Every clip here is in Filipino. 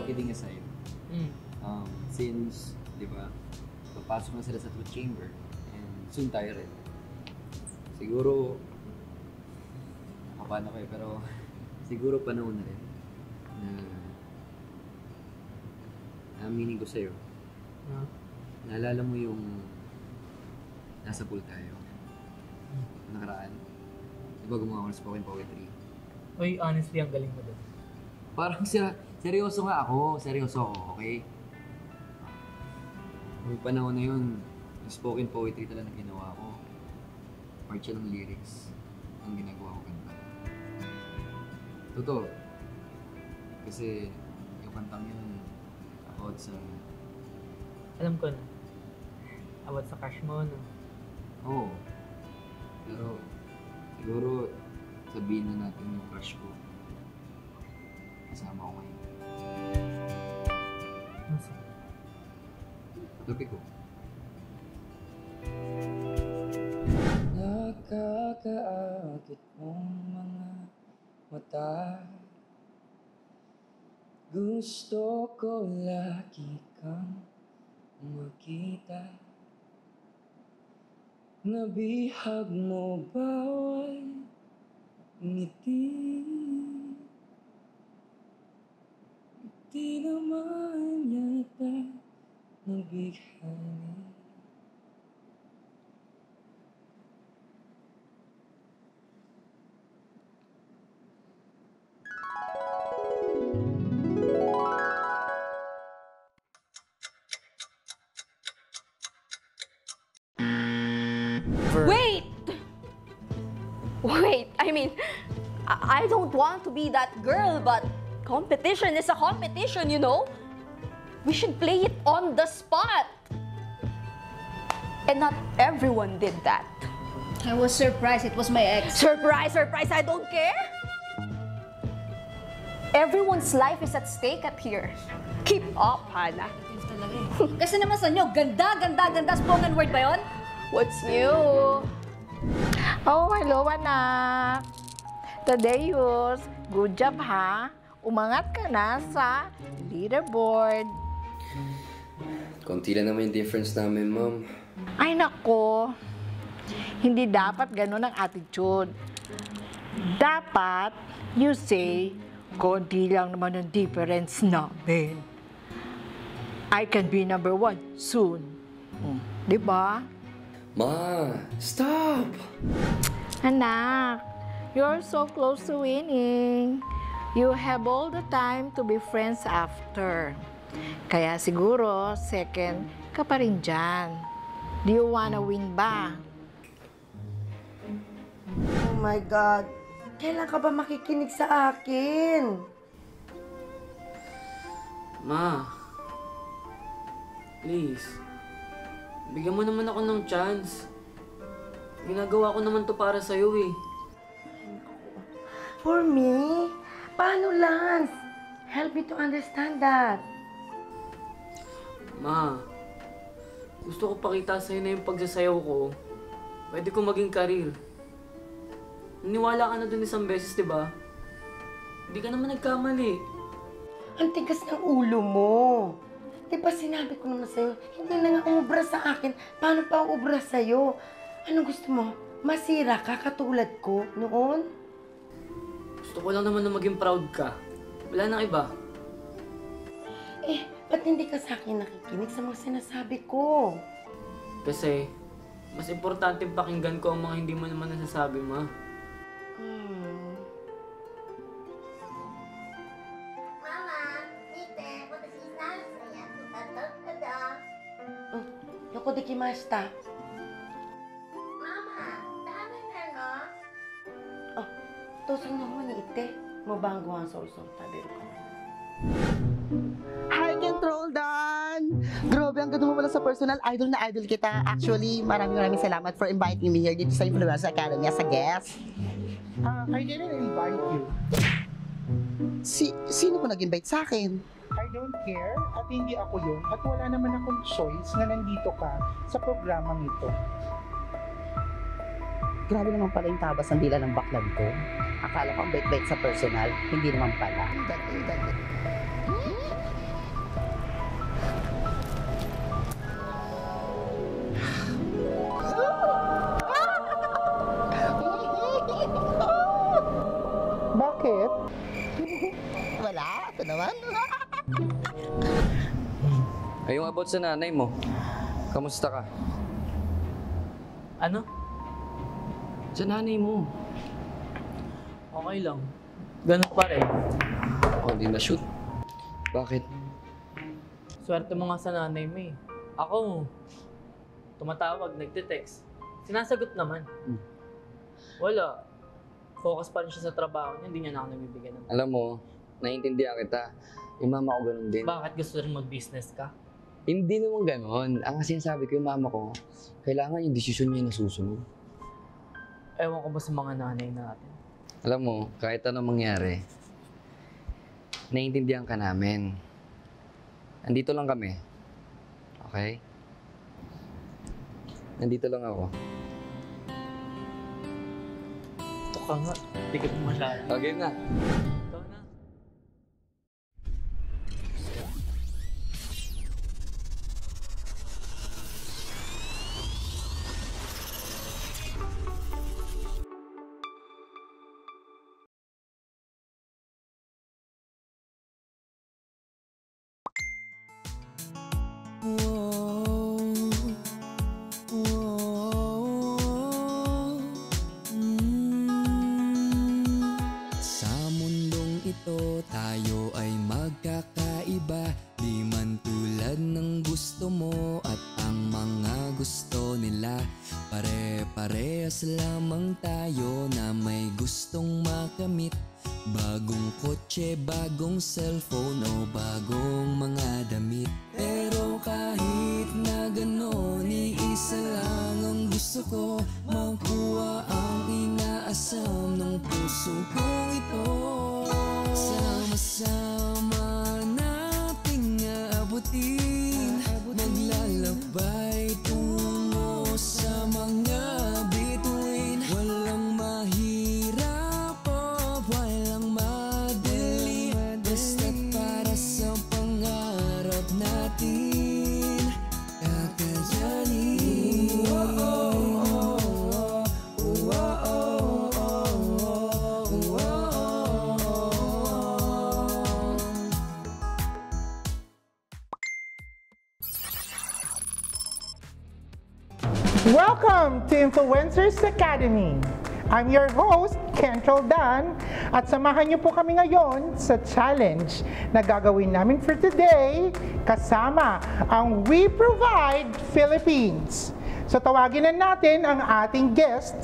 kidding aside, since, di ba, papasok na sila sa truth chamber, and soon tayo rin. Siguro, nakapano kayo, pero siguro panahon na rin na aminin ko sa'yo. Naalala mo yung nasa pool tayo? Nakaraan. Di ba gumawa ko ng spoken poetry? Uy, honestly, ang galing mo doon. Parang seryoso nga ako. Seryoso ako, okay? May panahon na yun, yung spoken poetry talaga na ginawa ko. Part siya ng lyrics ang ginagawa ko kanta. Totoo. Kasi yung kantang yun about sa... Alam ko na. About sa crush mo, no? Oo. Pero siguro sabihin na natin yung crush ko. Kasama ko ngayon. Masa? Tabi ko. Nakakaakit mong mga mata. Gusto ko lagi kang makita. Nabihag mo bawal ngiti. Di naman yata nabighani. Wait, I mean, I don't want to be that girl, but competition is a competition, you know? We should play it on the spot. And not everyone did that. I was surprised. It was my ex. Surprise, surprise, I don't care. Everyone's life is at stake at here. Keep up, Hannah. Talaga eh. Kasi naman sa inyo, ganda. Spoken word ba yun? What's new? Oh, hello anak. Today yours. Good job ha. Umangat ka na sa leaderboard. Konti lang naman yung difference namin, Ma'am. Ay nako. Hindi dapat ganun ang attitude. Dapat, you say, konti lang naman ang difference namin. I can be number 1 soon. Di ba? Ma, stop! Anak, you're so close to winning. You have all the time to be friends after. Kaya siguro, second ka pa rin dyan. Do you wanna win ba? Oh my God. Kailan ka ba makikinig sa akin? Ma, please. Bigyan mo naman ako ng chance. Ginagawa ko naman to para sa'yo eh. For me? Paano, Lance? Help me to understand that. Ma, gusto ko pakita sa'yo na yung pagsasayaw ko. Pwede ko maging karir. Naniwala ka na dun isang beses, di ba? Hindi ka naman nagkamali. Ang tigas ng ulo mo. Di ba sinabi ko naman sa'yo, hindi na nga umubra sa akin. Paano pa umubra sa'yo? Ano gusto mo? Masira ka katulad ko noon? Gusto ko lang naman na maging proud ka. Wala nang iba. Eh, ba't hindi ka sa akin nakikinig sa mga sinasabi ko? Kasi, mas importante pakinggan ko ang mga hindi mo naman nasasabi, Ma. Yoko de kimashita. Oh, tosang na mo ni ite. Mabango ang soul-soul tabi ko. Hi, Control Dan! Grabe, ang ganda mo pala sa personal. Idol na idol kita. Actually, maraming salamat for inviting me here dito sa Influencer Academy as a guest. I didn't invite you. Sino ko nag-invite sa akin? I don't care at hindi ako yun at wala naman akong choice na nandito ka sa programang ito. Grabe naman pala yung tabas ng dila ng baklan ko. Akala ko ang bait-bait sa personal, hindi naman pala. Bakit? Wala, ito naman. Ay, yung about sa nanay mo. Kamusta ka? Ano? Sa nanay mo. Okay lang. Ganun pa rin. Oh, di na shoot. Bakit? Swerte mo nga sa nanay mo eh. Ako, tumatawag, nagte-text. Sinasagot naman. Wala. Focus pa rin siya sa trabaho niya, hindi niya na ako nabibigyan ng... Alam mo, naiintindihan kita. Yung mama ko ganun din. Bakit gusto rin mag-business ka? Hindi naman ganon. Ang sinasabi ko yung mama ko, kailangan yung desisyon niya na susunod. Ewan ko ba sa mga nanay natin? Alam mo, kahit anong mangyari, naiintindihan ka namin. Andito lang kami. Okay? Nandito lang ako. Ito ka nga. Hindi ka masyado. Okay na. Ikaw na. Sa mundong ito, tayo ay magkakaiba. Di man tulad ng gusto mo at ang mga gusto nila. Pare-parehas lamang tayo na may gustong makamit. Bagong kotse, bagong cellphone o bagong mga damit. Pero kahit na ganon, iisa lang ang gusto ko. Makuha ang inaasam ng puso kong ito. Sama-sama nating aabutin. Maglalakbay tungo sa mga bituin. Walang mahirap o walang madali. Basta't para sa pangarap natin kakayanin. Welcome to Influencers Academy. I'm your host, Ken Roldan, at samahan niyo po kami ngayon sa challenge na gagawin namin for today kasama ang We Provide Philippines. So tawagin na natin ang ating guest.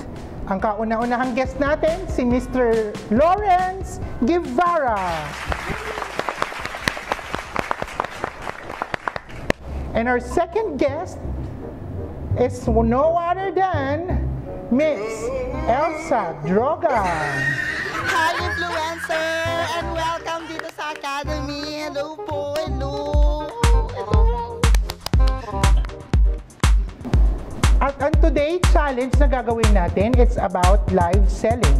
Ang kauna-unahang guest natin, si Mr. Lawrence Guevara. And our second guest is no other than Miss Elsa Droga. Hi, influencer! And welcome dito sa Academy. Hello po, hello! At ang today challenge na gagawin natin, it's about live selling.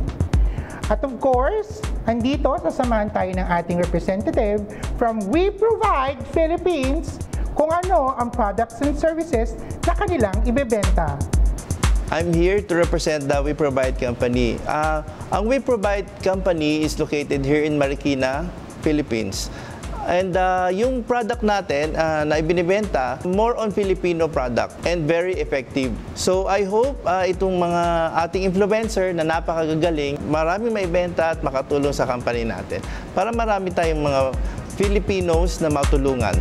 At of course, andito sasamahan tayo ng ating representative from We Provide Philippines kung ano ang products and services na kanilang ibebenta. I'm here to represent the We Provide company. Ang We Provide company is located here in Marikina, Philippines. And yung product natin na ibinibenta, more on Filipino product and very effective. So I hope itong mga ating influencer na napakagagaling, marami maibenta at makatulong sa company natin para marami tayong mga Filipinos na matulungan.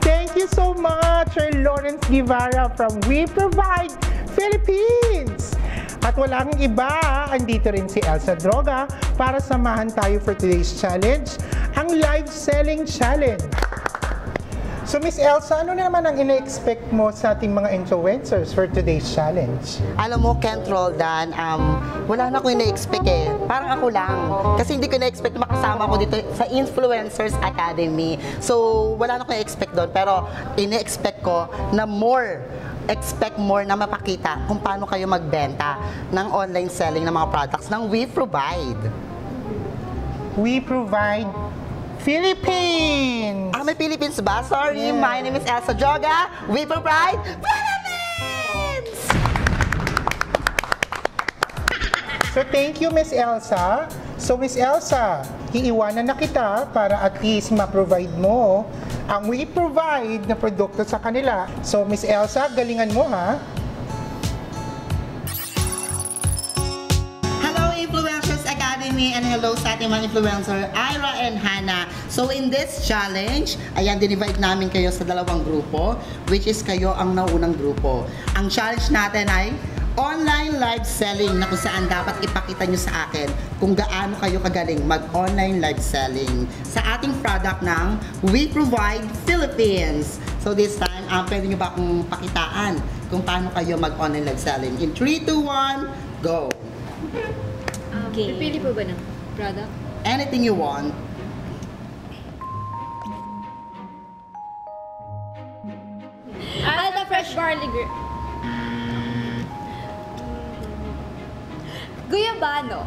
Thank you so much, Sir Lawrence Guevara from We Provide Philippines! At walang iba, andito rin si Elsa Droga para samahan tayo for today's challenge, ang live selling challenge. So Miss Elsa, ano naman ang ina-expect mo sa ating mga influencers for today's challenge? Alam mo, Kent Roldan, wala na akong ina-expect eh. Parang ako lang. Kasi hindi ko na-expect makasama ko dito sa Influencers Academy. So, wala na akong na-expect doon. Pero, ina-expect ko na expect more na mapakita kung paano kayo magbenta ng online selling ng mga products ng We Provide. We Provide Philippines! May Philippines ba? Sorry, my name is Elsa Joga. We provide Philippines! So thank you, Miss Elsa. So Miss Elsa, iiwanan na kita para at least ma-provide mo ang we provide na produkto sa kanila. So Miss Elsa, galingan mo ha. Hello Influencers Academy and hello sa ating mga influencer, Ira and Hannah. So in this challenge, ayan, dinivide namin kayo sa dalawang grupo, which is kayo ang naunang grupo. Ang challenge natin ay online live selling na kung saan dapat ipakita nyo sa akin kung gaano kayo kagaling mag-online live selling sa ating product ng We Provide Philippines. So this time, pwede nyo ba akong pakitaan kung paano kayo mag-online live selling? In 3, 2, 1, go! Okay. Pipili po ba ng product? Anything you want. Alta Fresh Barley Guyabano,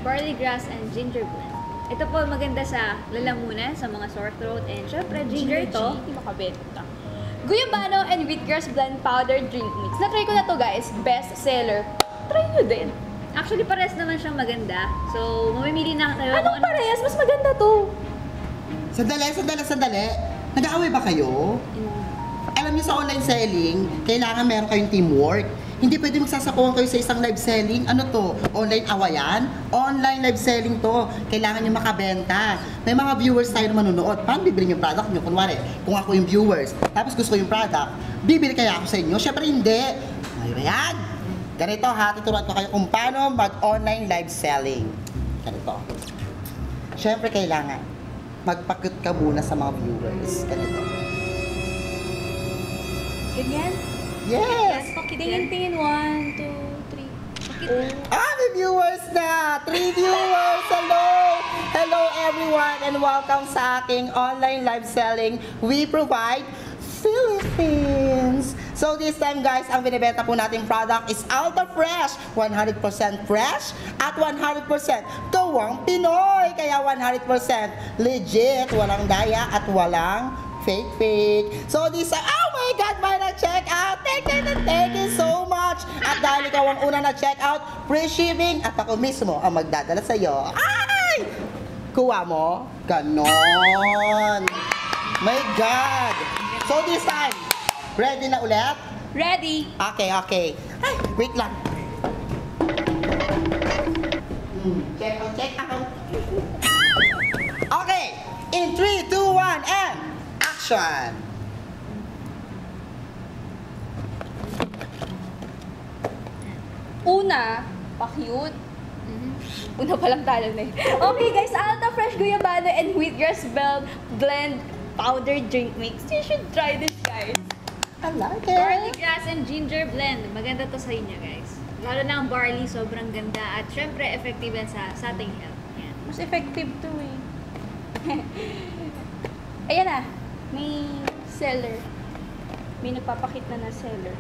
barley grass and ginger blend. Ito po maganda sa lalamunan, sa mga sore throat, and syempre ginger to. Hindi makabenta. Guyabano and wheatgrass blend powder drink mix. Na-try ko na to guys, best seller. Try nyo din. Actually, parehas naman siyang maganda. So, mamimili na kayo. Anong parehas? Mas maganda to. Sandali. Nag-aaway ba kayo? Alam niyo sa online selling, kailangan meron kayong teamwork. Hindi pwede magsasakuhan kayo sa isang live selling. Ano to? Online awayan? Online live selling to. Kailangan nyo makabenta. May mga viewers tayo na manunood. Paano bibili yung product nyo? Kunwari, kung ako yung viewers, tapos gusto ko yung product, bibili kaya ako sa inyo? Syempre hindi. Ayan. Ganito ha, tuturuan ko kayo kung paano mag-online live selling. Ganito. Syempre kailangan magpakit ka muna sa mga viewers. Ganito. Ganyan? Yes! Tingin-tingin, 1, 2, 3. May viewers na! 3 viewers! Hello! Hello everyone and welcome sa aking online live selling We Provide Philippines! So this time guys, ang binibenta po nating product is Alta Fresh! 100% fresh at 100% gawang Pinoy! Kaya 100% legit, walang daya at walang fake. So this time, oh my God, may nag-check out! Thank you so much! At dahil ikaw ang una nag-check out, free shipping at ako mismo ang magdadala sa'yo. Ay! Kuha mo? Ganon! My God! So this time, ready na ulit? Ready! Okay. Ay, wait lang. Check out. Okay, in 3, 2, 1, and action! Una, pa-cute. Una pa lang talo na eh. Okay guys, Alta Fresh Guyabano and Wheatgrass Blend Powder Drink Mix. You should try this guys. I like it. Barley grass and ginger blend. Maganda to sa inyo guys. Lalo na ang barley, sobrang ganda. At syempre, effective yan sa ating health. Yan. Mas effective to eh. Ayan na. May seller. May nagpapakit na seller.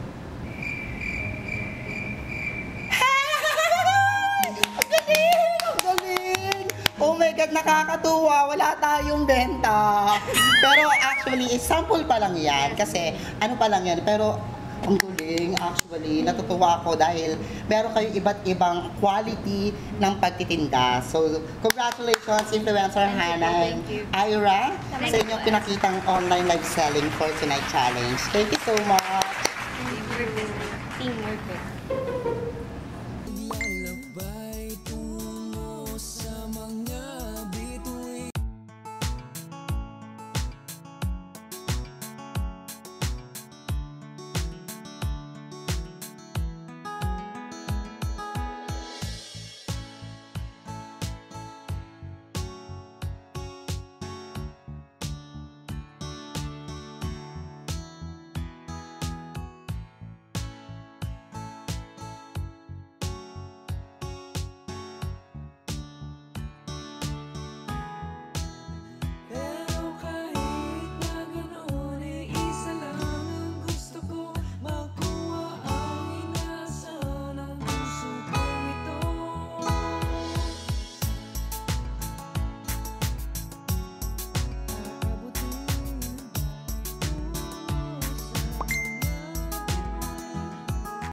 Oh my God, nakakatuwa. Wala tayong benta. Pero actually, sample pa lang yan. Kasi ano pa lang yan. Pero ang galing actually. Natutuwa ako dahil meron kayong iba't ibang quality ng pagtitinda. So, congratulations, Influencer Hannah and Ira sa inyong pinakitang online live selling for tonight challenge. Thank you so much. Teamwork.